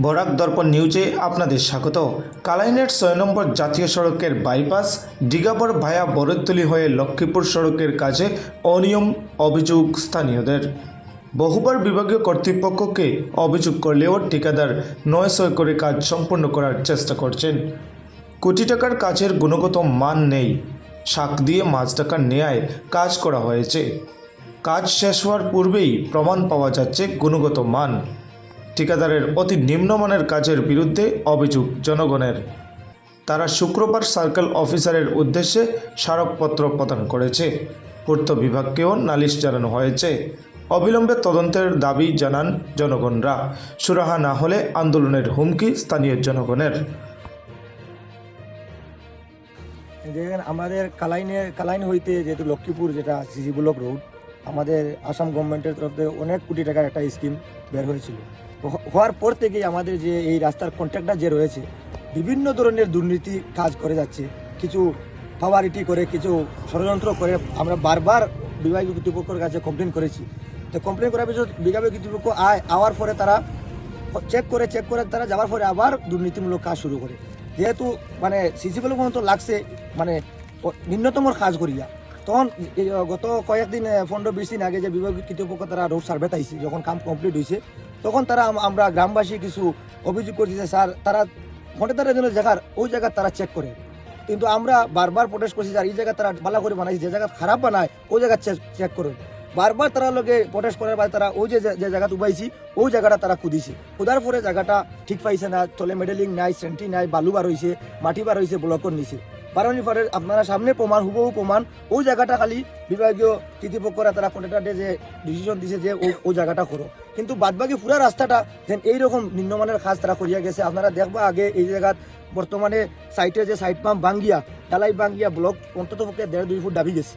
বরাক দর্পণ নিউজে আপনাদের স্বাগত। কালাইনের ৬ নম্বর জাতীয় সড়কের বাইপাস ডিগাবর ভায়া বরৈতলী হয়ে লক্ষ্মীপুর সড়কের কাজে অনিয়ম অভিযোগ স্থানীয়দের। বহুবার বিভাগীয় কর্তৃপক্ষকে অভিযোগ করলেও ঠিকাদার নয় করে কাজ সম্পন্ন করার চেষ্টা করছেন। কোটি টাকার কাজের গুণগত মান নেই, শাক দিয়ে মাছ টাকার ন্যায় কাজ করা হয়েছে। কাজ শেষ হওয়ার পূর্বেই প্রমাণ পাওয়া যাচ্ছে গুণগত মান। ঠিকাদারের অতি নিম্নমানের কাজের বিরুদ্ধে অভিযোগ জনগণের। তারা শুক্রবার সার্কেল অফিসারের উদ্দেশ্যে স্মারকপত্র প্রদান করেছে। পূর্ত বিভাগকেও নালিশ জানানো হয়েছে। অবিলম্বে তদন্তের দাবি জানান জনগণরা। সুরাহা না হলে আন্দোলনের হুমকি স্থানীয় জনগণের। দেখেন, আমাদের কালাইন হইতে যেহেতু লক্ষ্মীপুর যেটা সিসি ব্লক রোড, আমাদের আসাম গভর্নমেন্টের তরফ থেকে অনেক কোটি টাকার একটা স্কিম বের হয়েছিল। হওয়ার পর থেকেই আমাদের যে এই রাস্তার কন্ট্রাক্টর যে রয়েছে বিভিন্ন ধরনের দুর্নীতি কাজ করে যাচ্ছে। কিছু ফাওয়ারিটি করে, কিছু ষড়যন্ত্র করে। আমরা বারবার বিভাগীয় কর্তৃপক্ষের কাছে কমপ্লেন করেছি। তো কমপ্লেন করার পিছনে বিভাগীয় কর্তৃপক্ষ আওয়ার পরে তারা চেক করে তারা যাওয়ার পরে আবার দুর্নীতিমূলক কাজ শুরু করে। যেহেতু মানে সিসি ব্লক মতো লাগছে মানে নিম্নতম কাজ করিয়া, তখন গত কয়েকদিন 15-20 দিন আগে যে বিভাগীয় কর্তৃপক্ষ তারা রোড সার্ভে আইছে, যখন কাম কমপ্লিট হয়েছে তখন তারা আমরা গ্রামবাসী কিছু অভিযোগ করছি যে স্যার তারা ঘন্টাদারের জন্য জায়গার ওই জায়গা তারা চেক করে। কিন্তু আমরা বারবার প্রোটেস্ট করছি স্যার এই জায়গা তারা ভালো করে বানাইছে, যে জায়গা খারাপ বানায় ওই জায়গা চেক করুন। বারবার তারা লোকে প্রোটেস্ট করার পরে তারা ওই যে জায়গা উবাইছি ওই জায়গাটা তারা খুদিছে। খুদার পরে জায়গাটা ঠিক পাইছে না, তলে মেডেলিং নাই, সেন্টি নাই, বালু বার হয়েছে, মাটি বার হয়েছে, ব্লকর নিচে বারণী পরে আপনারা সামনে প্রমাণ, হুবহু প্রমাণ। ওই জায়গাটা খালি বিভাগীয় কর্তৃপক্ষরা তারা কন্ট্রাক্টরে যে ডিসিশন দিছে যে ওই জায়গাটা করো, কিন্তু বাদবাকি পুরো রাস্তাটা যেন এইরকম নিম্নমানের কাজ তারা করিয়া গেছে। আপনারা দেখবা আগে এই জায়গাত বর্তমানে সাইটে যে সাইড পাম্প ভাঙ্গিয়া, ডালাই ভাঙ্গিয়া ব্লক অন্তত পক্ষে 1.5-2 ফুট দাবি গেছে।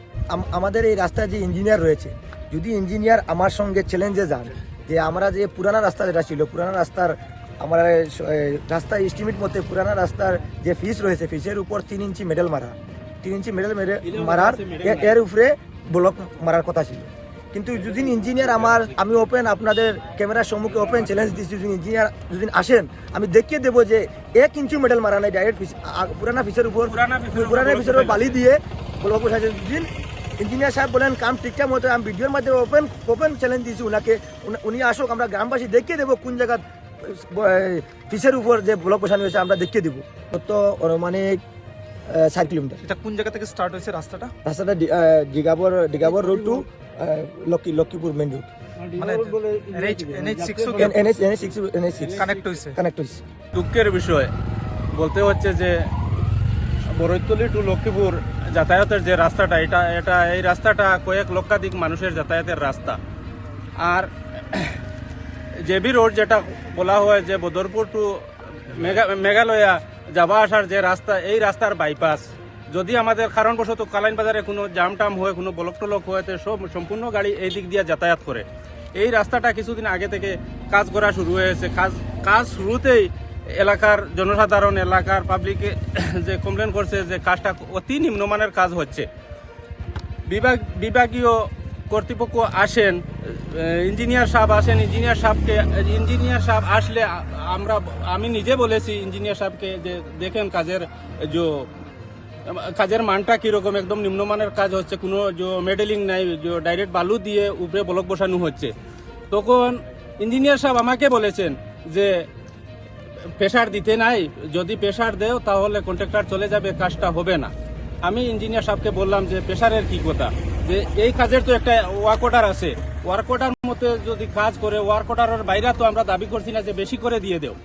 আমাদের এই রাস্তায় যে ইঞ্জিনিয়ার রয়েছে, যদি ইঞ্জিনিয়ার আমার সঙ্গে চ্যালেঞ্জে যান যে আমরা যে পুরানা রাস্তা যেটা ছিল, পুরানা রাস্তার আমরা রাস্তা এস্টিমেট মতে পুরানা রাস্তার যে ফিস রয়েছে, ফিসের উপর 3 ইঞ্চি মেডেল মারা, 3 ইঞ্চি মেডেল মারার এর উপরে ব্লক মারার কথা ছিল। কিন্তু যদি ইঞ্জিনিয়ার আমি ওপেন আপনাদের ক্যামেরার সম্মুখে ওপেন চ্যালেঞ্জ দিচ্ছি, যদি ইঞ্জিনিয়ার যদি আসেন আমি দেখিয়ে দেবো যে 1 ইঞ্চি মেডেল মারা নাই, ডাইরেক্ট পুরানা ফিসের উপর বালি দিয়ে ব্লক বসাইছে। যদি ইঞ্জিনিয়ার সাহেব বলেন কাম ঠিকঠাক মতো, আমি ভিডিওর মাধ্যমে ওপেন চ্যালেঞ্জ দিয়েছি ওনাকে, উনি আসুক, আমরা গ্রামবাসী দেখিয়ে দেবো কোন জায়গা ফিসের উপর যে ব্লক বসানো হয়েছে আমরা দেখিয়ে দেবো। তো মানে 7 কিলোমিটার। এটা কোন জায়গা থেকে স্টার্ট হয়েছে রাস্তাটা? Digabar road to Lakshmipur main road, মানে NH6 কানেক্ট হয়েছে। দুঃখের বিষয় বলতে হচ্ছে যে বরৈতলী টু লক্ষ্মীপুর যাতায়াতের যে রাস্তাটা, এই রাস্তাটা কয়েক লক্ষাধিক মানুষের যাতায়াতের রাস্তা। আর জেবি রোড যেটা বলা হয় যে বদরপুর টু মেঘালয়া যাওয়া আসার যে রাস্তা, এই রাস্তার বাইপাস যদি আমাদের কারণবশত কালাইন বাজারে কোনো জাম টাম হয়, কোনো ব্লক টলক হয়, তো সম্পূর্ণ গাড়ি এই দিক দিয়ে যাতায়াত করে। এই রাস্তাটা কিছুদিন আগে থেকে কাজ করা শুরু হয়েছে। কাজ শুরুতেই এলাকার জনসাধারণ, এলাকার পাবলিকে যে কমপ্লেন করছে যে কাজটা অতি নিম্নমানের কাজ হচ্ছে। বিভাগীয় কর্তৃপক্ষ আসেন, ইঞ্জিনিয়ার সাহেব আসলে আমি নিজে বলেছি ইঞ্জিনিয়ার সাহেবকে যে দেখেন কাজের মানটা কিরকম, একদম নিম্নমানের কাজ হচ্ছে, কোনো মেডেলিং নাই, ডাইরেক্ট বালু দিয়ে উপরে ব্লক বসানো হচ্ছে। তখন ইঞ্জিনিয়ার সাহেব আমাকে বলেছেন যে প্রেশার দিতে নাই, যদি প্রেশার দেও তাহলে কন্ট্রাক্টর চলে যাবে, কাজটা হবে না। আমি ইঞ্জিনিয়ার সাহেবকে বললাম যে প্রেশারের কি কথা, যে এই কাজের তো একটা ওয়ার্ক অর্ডার আছে, ওয়ার্ক অর্ডার মতো যদি কাজ করে, ওয়ার্ক অর্ডারের বাইরে তো আমরা দাবি করছি না যে বেশি করে দিয়ে দেও।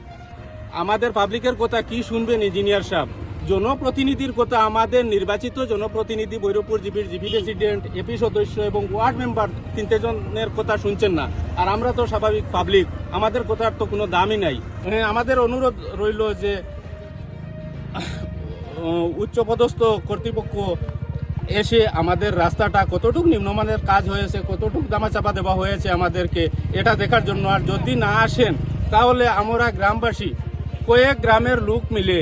আমাদের পাবলিকের কথা কি শুনবেন ইঞ্জিনিয়ার সাহেব? জনপ্রতিনিধির কথা, আমাদের নির্বাচিত জনপ্রতিনিধি ভৈরবপুর জিপির জিপি প্রেসিডেন্ট, এপি সদস্য এবং ওয়ার্ড মেম্বার 3 জনের কথা শুনছেন না। আর আমরা তো স্বাভাবিক পাবলিক, আমাদের কথার তো কোনো দামই নাই। আমাদের অনুরোধ রইল যে উচ্চপদস্থ কর্তৃপক্ষ এসে আমাদের রাস্তাটা কতটুকু নিম্নমানের কাজ হয়েছে, কতটুকু দামাচাপা দেওয়া হয়েছে আমাদেরকে এটা দেখার জন্য। আর যদি না আসেন তাহলে আমরা গ্রামবাসী কয়েক গ্রামের লোক মিলে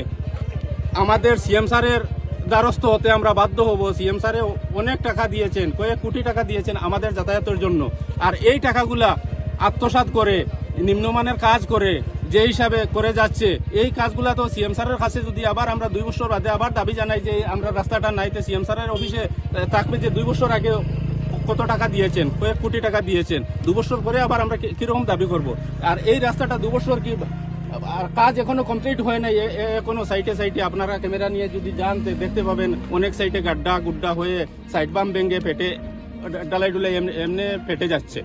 আমাদের সিএম স্যারের দ্বারস্থ হতে আমরা বাধ্য হব। সিএম স্যারে অনেক টাকা দিয়েছেন, কয়েক কোটি টাকা দিয়েছেন আমাদের যাতায়াতের জন্য। আর এই টাকাগুলা আত্মসাৎ করে নিম্নমানের কাজ করে যে হিসাবে করে যাচ্ছে, এই কাজগুলা তো সিএম স্যারের কাছে যদি আবার আমরা 2 বছর বাদে আবার দাবি জানাই যে আমরা রাস্তাটা নাইতে সিএম স্যারের অফিসে থাকবে যে 2 বছর আগে কত টাকা দিয়েছেন, কয়েক কোটি টাকা দিয়েছেন, 2 বছর পরে আবার আমরা কিরকম দাবি করব। আর এই রাস্তাটা 2 বছর কি আর কাজ এখনো কমপ্লিট হয় নাই, এখনো সাইডে সাইডে আপনারা ক্যামেরা নিয়ে যদি যান দেখতে পাবেন অনেক সাইডে গাড্ডা গুড্ডা হয়ে সাইড বাম ভেঙে ফেটে ডালাই ডুলাই এমনি ফেটে যাচ্ছে।